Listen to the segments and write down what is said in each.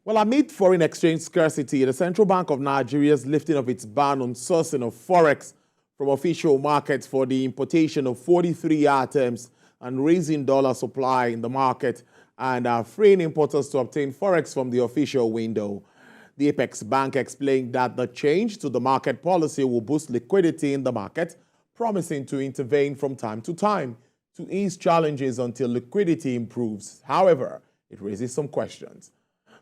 Well, amid foreign exchange scarcity, the Central Bank of Nigeria's lifting of its ban on sourcing of forex from official markets for the importation of 43 items and raising dollar supply in the market and freeing importers to obtain forex from the official window. The Apex Bank explained that the change to the market policy will boost liquidity in the market, promising to intervene from time to time to ease challenges until liquidity improves. However, it raises some questions.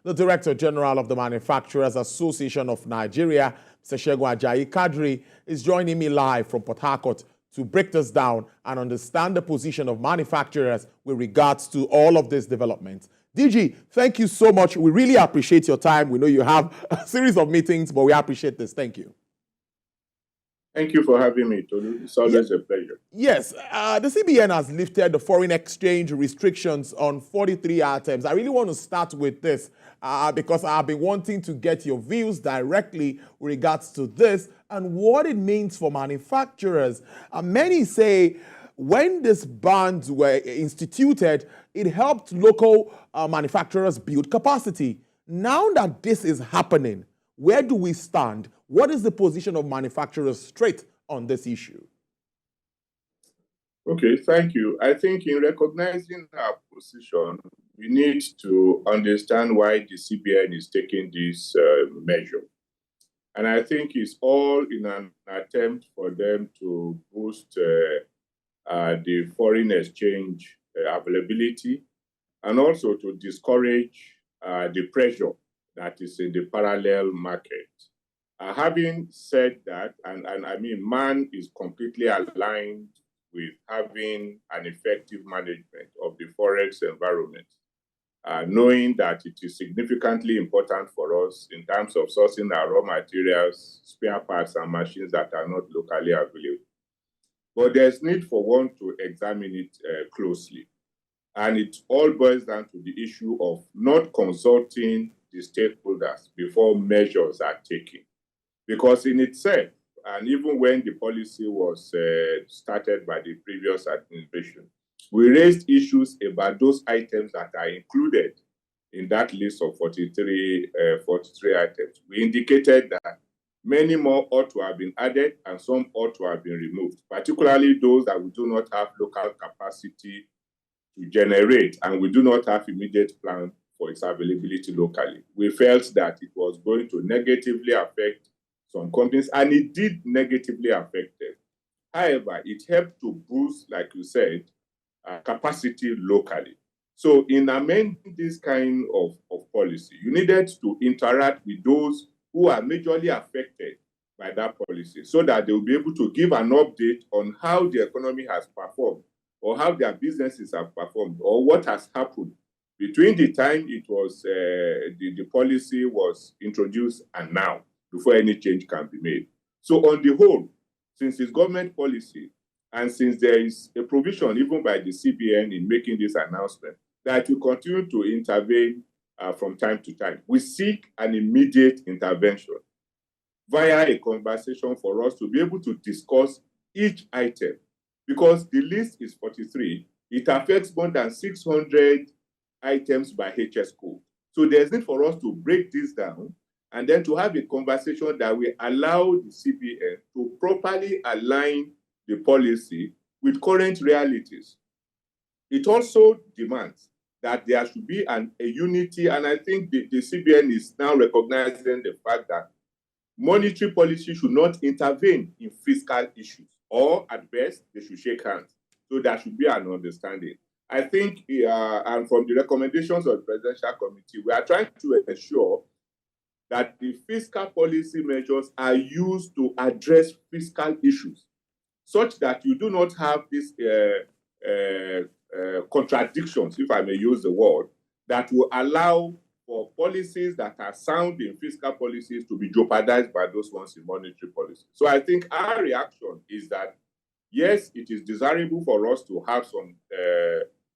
The Director General of the Manufacturers Association of Nigeria, Mr. Segun Ajayi-Kadir, is joining me live from Port Harcourt to break this down and understand the position of manufacturers with regards to all of this development. DG, thank you so much. We really appreciate your time. We know you have a series of meetings, but we appreciate this. Thank you. Thank you for having me, Tolu. It's always a pleasure. Yes, the CBN has lifted the foreign exchange restrictions on 43 items. I really want to start with this because I've been wanting to get your views directly with regards to this and what it means for manufacturers. Many say when these bans were instituted, it helped local manufacturers build capacity. Now that this is happening, where do we stand? What is the position of manufacturers straight on this issue? Okay, thank you. I think in recognizing our position, we need to understand why the CBN is taking this measure. And I think it's all in an attempt for them to boost the foreign exchange availability and also to discourage the pressure that is in the parallel market. Having said that, and I mean, M.A.N is completely aligned with having an effective management of the forex environment, knowing that it is significantly important for us in terms of sourcing our raw materials, spare parts, and machines that are not locally available. But there's need for one to examine it closely. And it all boils down to the issue of not consulting the stakeholders before measures are taken. Because in itself, and even when the policy was started by the previous administration, we raised issues about those items that are included in that list of 43 items. We indicated that many more ought to have been added and some ought to have been removed, particularly those that we do not have local capacity to generate and we do not have immediate plan for its availability locally. We felt that it was going to negatively affect some companies, and it did negatively affect them. However, it helped to boost, like you said, capacity locally. So in amending this kind of policy, you needed to interact with those who are majorly affected by that policy so that they will be able to give an update on how the economy has performed or how their businesses have performed or what has happened between the time it was the policy was introduced and now, before any change can be made. So on the whole, since it's government policy, and since there is a provision even by the CBN in making this announcement, that we continue to intervene from time to time, we seek an immediate intervention via a conversation for us to be able to discuss each item. Because the list is 43, it affects more than 600 items by HS code. So there's need for us to break this down and then to have a conversation that will allow the CBN to properly align the policy with current realities. It also demands that there should be a unity, and I think the CBN is now recognizing the fact that monetary policy should not intervene in fiscal issues, or at best, they should shake hands. So there should be an understanding. I think, and from the recommendations of the Presidential Committee, we are trying to ensure that the fiscal policy measures are used to address fiscal issues, such that you do not have these contradictions, if I may use the word, that will allow for policies that are sound in fiscal policies to be jeopardized by those ones in monetary policy. So I think our reaction is that, yes, it is desirable for us to have some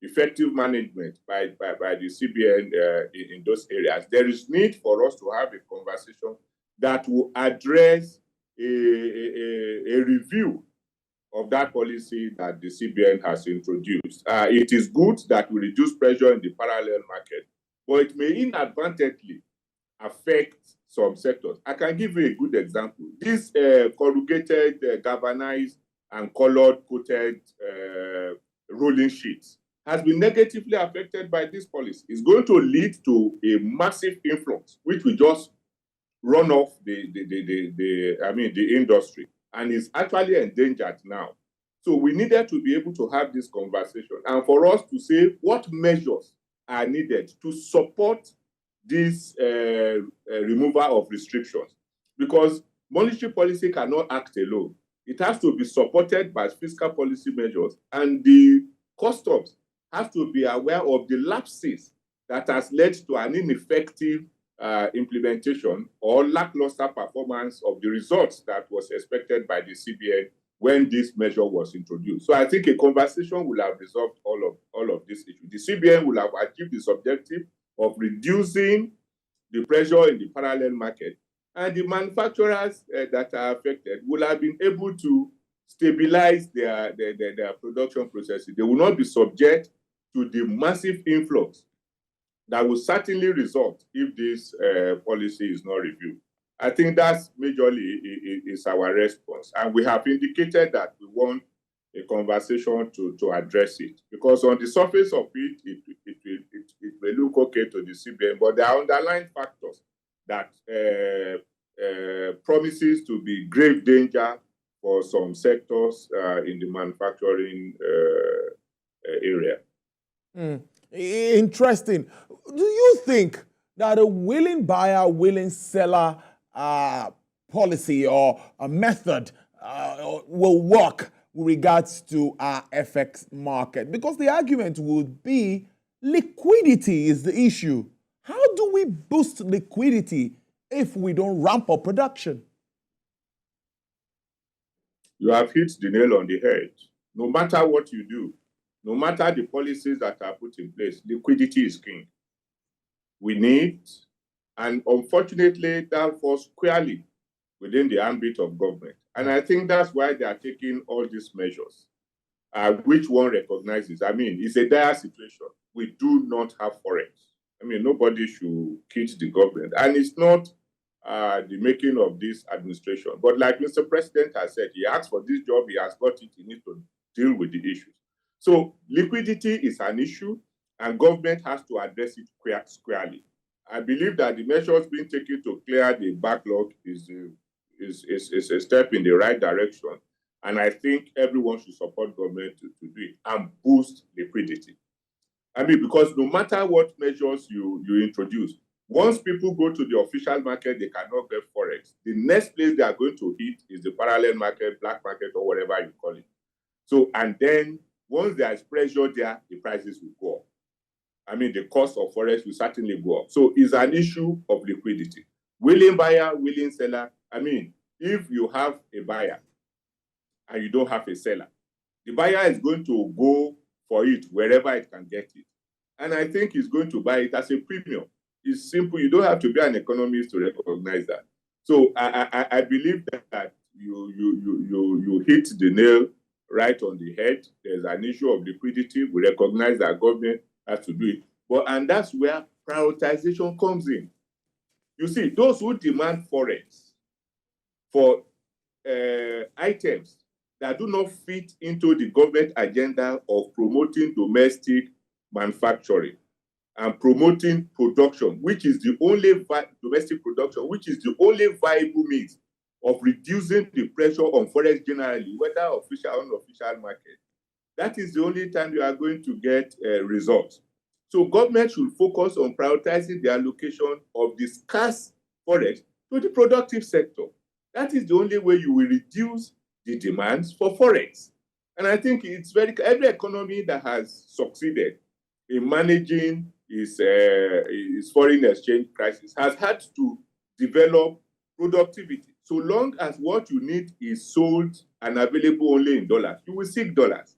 effective management by the CBN in those areas. There is need for us to have a conversation that will address a review of that policy that the CBN has introduced. It is good that we reduce pressure in the parallel market, but it may inadvertently affect some sectors. I can give you a good example. This corrugated, galvanized, and colored coated rolling sheets has been negatively affected by this policy. It's going to lead to a massive influx, which will just run off the industry, and is actually endangered now. So we needed to be able to have this conversation, and for us to say what measures are needed to support this removal of restrictions, because monetary policy cannot act alone. It has to be supported by fiscal policy measures, and the customs have to be aware of the lapses that has led to an ineffective implementation or lackluster performance of the results that was expected by the CBN when this measure was introduced. So I think a conversation will have resolved all of this issue. The CBN will have achieved its objective of reducing the pressure in the parallel market, and the manufacturers that are affected will have been able to stabilize their production processes. They will not be subject to the massive influx that will certainly result if this policy is not reviewed. I think that's majorly is our response. And we have indicated that we want a conversation to address it. Because on the surface of it, it may look okay to the CBN, but there are underlying factors that promises to be grave danger for some sectors in the manufacturing area. Interesting. Do you think that a willing buyer, willing seller policy or a method will work with regards to our FX market? Because the argument would be liquidity is the issue. How do we boost liquidity if we don't ramp up production? You have hit the nail on the head. No matter what you do, no matter the policies that are put in place, liquidity is king. We need, and unfortunately, that falls squarely within the ambit of government. And I think that's why they are taking all these measures, which one recognizes. I mean, it's a dire situation. We do not have forex. I mean, nobody should kid the government. And it's not the making of this administration. But like Mr. President has said, he asked for this job, he has got it, he needs to deal with the issues. So liquidity is an issue, and government has to address it squarely. I believe that the measures being taken to clear the backlog is a step in the right direction. And I think everyone should support government to do it and boost liquidity. I mean, because no matter what measures you introduce, once people go to the official market, they cannot get forex. The next place they are going to hit is the parallel market, black market, or whatever you call it. So, and then once there is pressure there, the prices will go up. I mean, the cost of forex will certainly go up. So it's an issue of liquidity. Willing buyer, willing seller. I mean, if you have a buyer and you don't have a seller, the buyer is going to go for it wherever it can get it. And I think he's going to buy it as a premium. It's simple. You don't have to be an economist to recognize that. So I believe that you hit the nail right on the head. There's an issue of liquidity. We recognize that government has to do it. And that's where prioritization comes in. You see, those who demand forex for items that do not fit into the government agenda of promoting domestic manufacturing and promoting production, which is the only domestic production, which is the only viable means of reducing the pressure on forex generally, whether official or unofficial market. That is the only time you are going to get results. So government should focus on prioritizing the allocation of the scarce forex to the productive sector. That is the only way you will reduce the demands for forex. And I think it's every economy that has succeeded in managing its foreign exchange crisis has had to develop productivity. So long as what you need is sold and available only in dollars, you will seek dollars.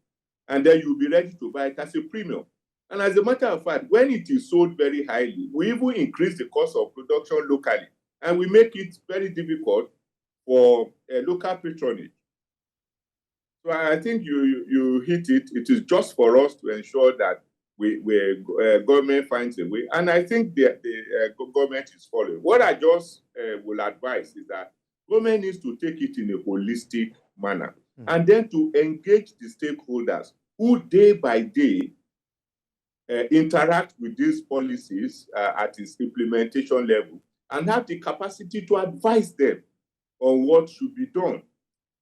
And then you'll be ready to buy it as a premium. And as a matter of fact, when it is sold very highly, we even increase the cost of production locally. And we make it very difficult for local patronage. So I think you hit it. It is just for us to ensure that government finds a way. And I think the government is following. What I just will advise is that government needs to take it in a holistic manner and then to engage the stakeholders who day by day interact with these policies at its implementation level and have the capacity to advise them on what should be done.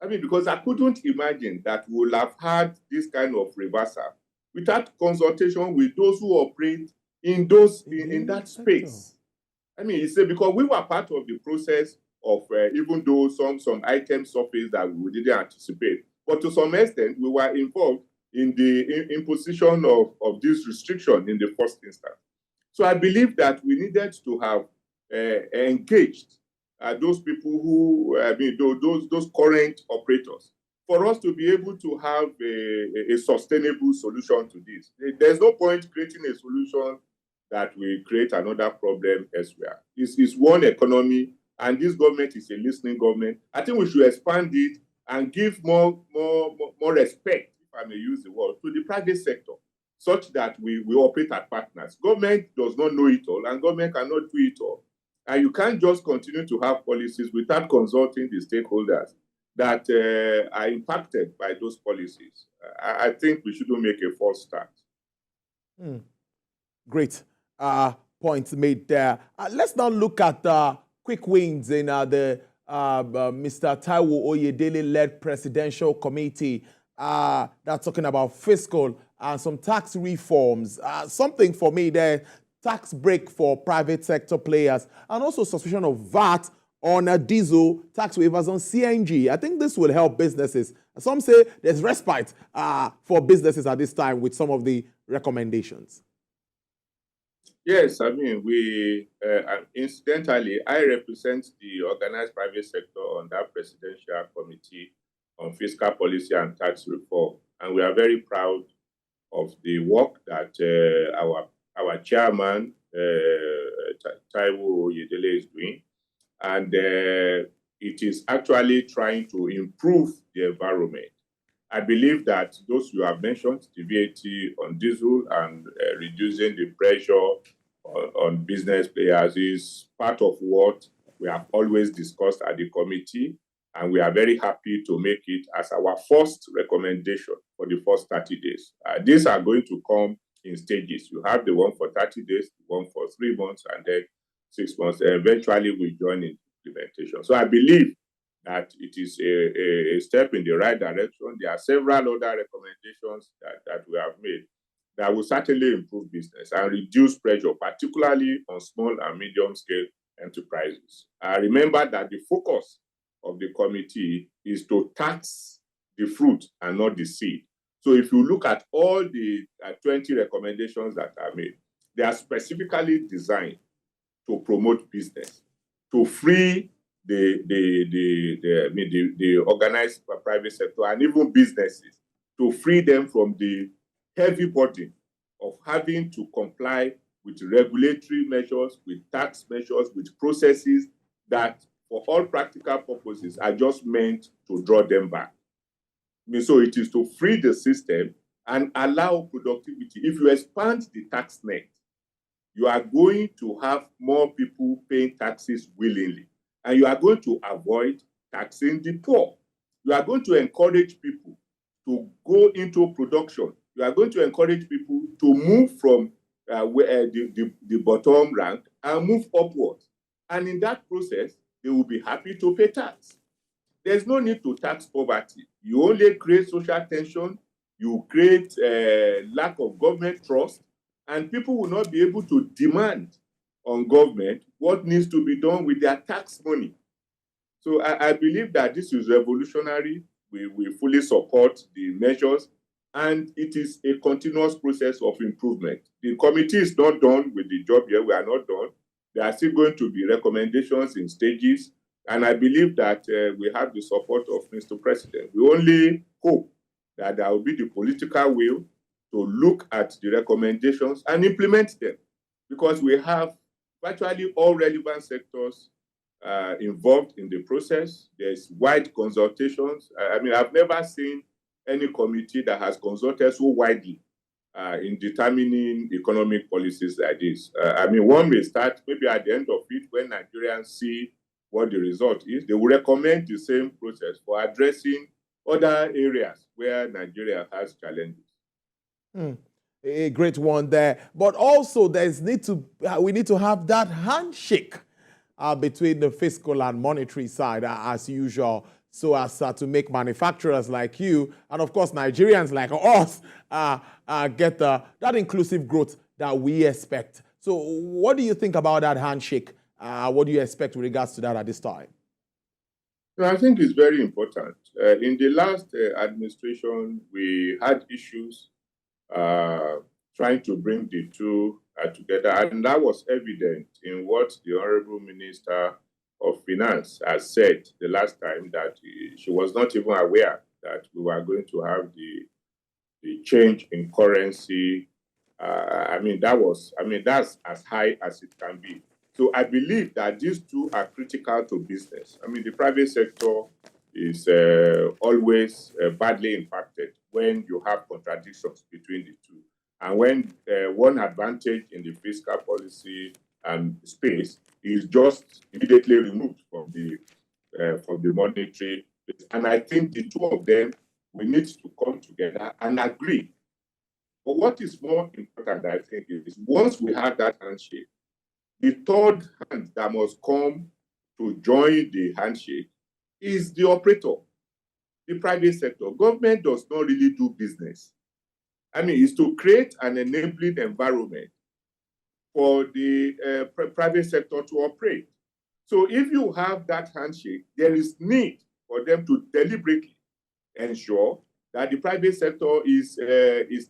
I mean, because I couldn't imagine that we will have had this kind of reversal without consultation with those who operate in that space. I mean, it's because we were part of the process of even though some items surfaced that we didn't anticipate, but to some extent we were involved in the imposition of this restriction in the first instance. So I believe that we needed to have engaged those people who, I mean, those current operators, for us to be able to have a sustainable solution to this. There's no point creating a solution that will create another problem elsewhere. It's one economy, and this government is a listening government. I think we should expand it and give more respect, if I may use the word, to the private sector, such that we operate as partners. Government does not know it all, and government cannot do it all. And you can't just continue to have policies without consulting the stakeholders that are impacted by those policies. I think we shouldn't make a false start. Great points made there. Let's now look at quick wins in the Mr. Taiwo Oyedele-led presidential committee that's talking about fiscal and some tax reforms. Something for me there, tax break for private sector players, and also suspension of VAT on diesel, tax waivers on CNG. I think this will help businesses. Some say there's respite for businesses at this time with some of the recommendations. Yes, I mean, incidentally, I represent the organized private sector on that presidential committee on fiscal policy and tax reform. And we are very proud of the work that our chairman, Taiwo Oyedele, is doing. And it is actually trying to improve the environment. I believe that those you have mentioned, the VAT on diesel and reducing the pressure on business players, is part of what we have always discussed at the committee. And we are very happy to make it as our first recommendation for the first 30 days. These are going to come in stages. You have the one for 30 days, the one for 3 months, and then 6 months. Eventually, we join in implementation. So I believe that it is a step in the right direction. There are several other recommendations that we have made that will certainly improve business and reduce pressure, particularly on small and medium-scale enterprises. Remember that the focus of the committee is to tax the fruit and not the seed. So if you look at all the 20 recommendations that are made, they are specifically designed to promote business, to free the organized private sector and even businesses, to free them from the heavy burden of having to comply with regulatory measures, with tax measures, with processes that, for all practical purposes, are just meant to draw them back. So it is to free the system and allow productivity. If you expand the tax net, you are going to have more people paying taxes willingly, and you are going to avoid taxing the poor. You are going to encourage people to go into production. You are going to encourage people to move from the bottom rank and move upwards. And in that process, they will be happy to pay tax. There's no need to tax poverty. You only create social tension, you create lack of government trust, and people will not be able to demand on government what needs to be done with their tax money. So I believe that this is revolutionary. We fully support the measures, and it is a continuous process of improvement. The committee is not done with the job yet. We are not done. There are still going to be recommendations in stages, and I believe that we have the support of Mr. President. We only hope that there will be the political will to look at the recommendations and implement them, because we have virtually all relevant sectors involved in the process. There's wide consultations. I mean, I've never seen any committee that has consulted so widely in determining economic policies like this. I mean, one may start maybe at the end of it when Nigerians see what the result is. They will recommend the same process for addressing other areas where Nigeria has challenges. A great one there. But also, we need to have that handshake between the fiscal and monetary side, as usual, so as to make manufacturers like you and, of course, Nigerians like us get that inclusive growth that we expect. So what do you think about that handshake? What do you expect with regards to that at this time? I think it's very important. In the last administration, we had issues trying to bring the two together, and that was evident in what the Honorable Minister of Finance has said the last time, that she was not even aware that we were going to have the change in currency. That's as high as it can be. So I believe that these two are critical to business. I mean, the private sector is always badly impacted when you have contradictions between the two. And when one advantage in the fiscal policy space is just immediately removed from the monetary. And I think the two of them, we need to come together and agree. But what is more important, I think, is once we have that handshake, the third hand that must come to join the handshake is the operator, the private sector. Government does not really do business. I mean, it's to create an enabling environment for the private sector to operate. So if you have that handshake, there is need for them to deliberately ensure that the private sector is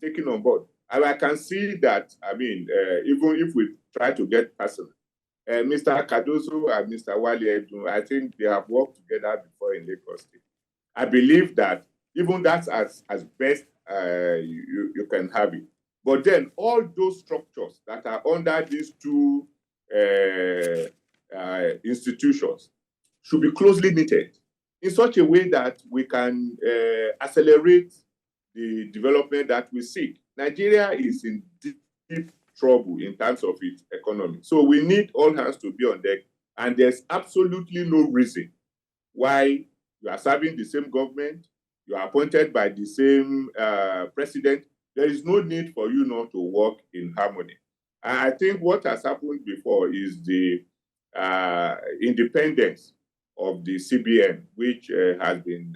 taken on board. And I can see that, even if we try to get personal, Mr. Cardozo and Mr. Wale, I think they have worked together before in Lagos State. I believe that even that's as best you can have it. But then all those structures that are under these two institutions should be closely knitted in such a way that we can accelerate the development that we seek. Nigeria is in deep trouble in terms of its economy. So we need all hands to be on deck. And there's absolutely no reason why you are serving the same government, you are appointed by the same president. There is no need for you not to work in harmony. I think what has happened before is the independence of the CBN, which has been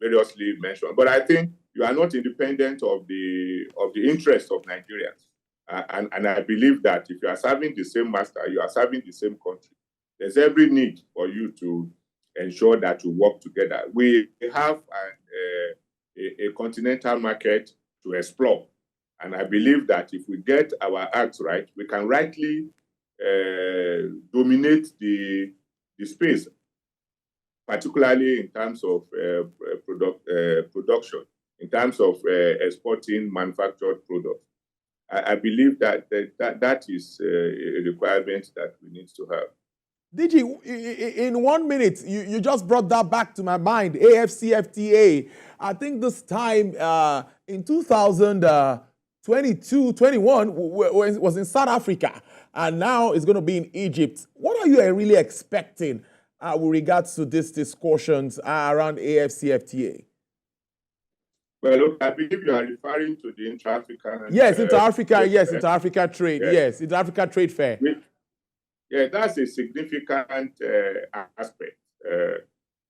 variously mentioned. But I think you are not independent of the interests of Nigerians. And I believe that if you are serving the same master, you are serving the same country. There's every need for you to ensure that you work together. We have a continental market to explore. And I believe that if we get our acts right, we can rightly dominate the space, particularly in terms of production, in terms of exporting manufactured products. I believe that is a requirement that we need to have. DG, in 1 minute, you just brought that back to my mind, AFCFTA. I think this time in 2022, 21 was in South Africa, and now it's going to be in Egypt. What are you really expecting with regards to these discussions around AFCFTA? Well, look, I believe you are referring to the intra-African... Yes, inter-Africa, inter-Africa trade. Yes, inter-Africa trade fair. Yeah, that's a significant aspect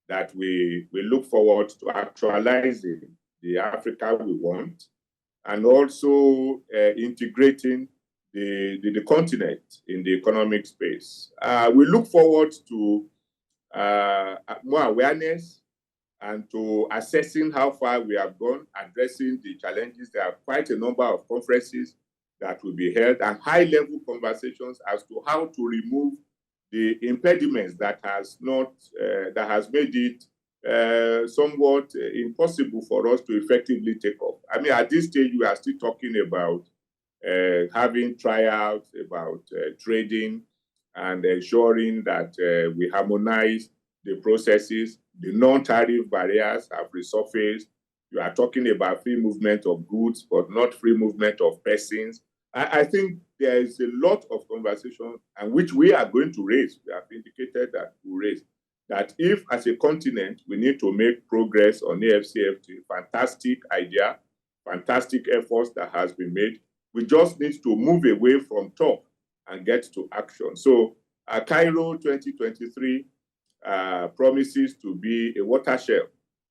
that we look forward to actualizing the Africa we want, and also integrating the continent in the economic space. We look forward to more awareness and to assessing how far we have gone, addressing the challenges. There are quite a number of conferences that will be held and high-level conversations as to how to remove the impediments that has made it somewhat impossible for us to effectively take off. I mean, at this stage, we are still talking about having tryouts, about trading, and ensuring that we harmonize the processes. The non-tariff barriers have resurfaced. You are talking about free movement of goods, but not free movement of persons. I think there is a lot of conversation, and which we are going to raise. We have indicated that we'll raise that if, as a continent, we need to make progress on AFCFTA, fantastic idea, fantastic efforts that has been made. We just need to move away from talk and get to action. So Cairo 2023 promises to be a watershed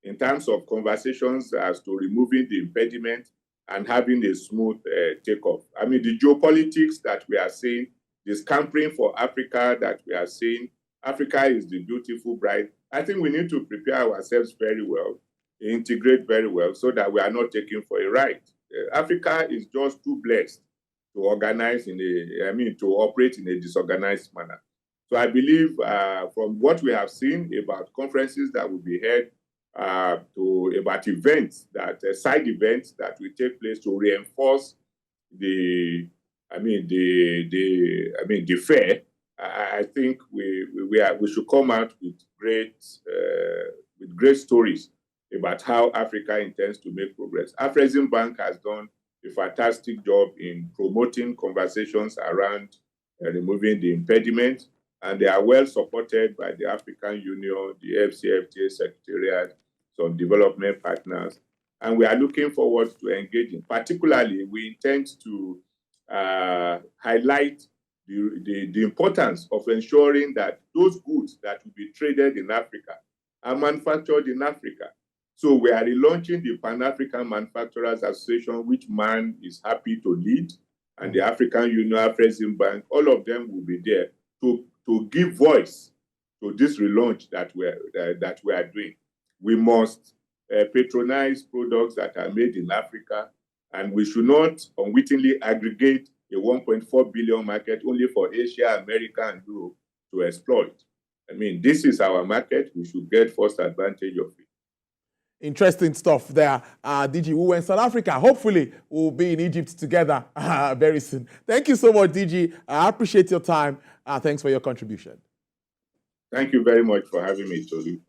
in terms of conversations as to removing the impediment and having a smooth takeoff. I mean, the geopolitics that we are seeing, the scampering for Africa that we are seeing, Africa is the beautiful bride. I think we need to prepare ourselves very well, integrate very well, so that we are not taken for a ride. Africa is just too blessed to organize to operate in a disorganized manner. So I believe from what we have seen about conferences that will be held, about events side events that will take place to reinforce the fair. I think we should come out with great stories about how Africa intends to make progress. Afreximbank has done a fantastic job in promoting conversations around removing the impediment, and they are well supported by the African Union, the FCFTA Secretariat, some development partners, and we are looking forward to engaging. Particularly, we intend to highlight the importance of ensuring that those goods that will be traded in Africa are manufactured in Africa. So we are relaunching the Pan-African Manufacturers Association, which M.A.N is happy to lead, and the African Union, Afreximbank, all of them will be there to give voice to this relaunch that we are doing. We must patronize products that are made in Africa, and we should not unwittingly aggregate a 1.4 billion market only for Asia, America, and Europe to exploit. I mean, this is our market. We should get first advantage of it. Interesting stuff there. DG, we were in South Africa. Hopefully, we'll be in Egypt together very soon. Thank you so much, DG. I appreciate your time. Thanks for your contribution. Thank you very much for having me, Tolu.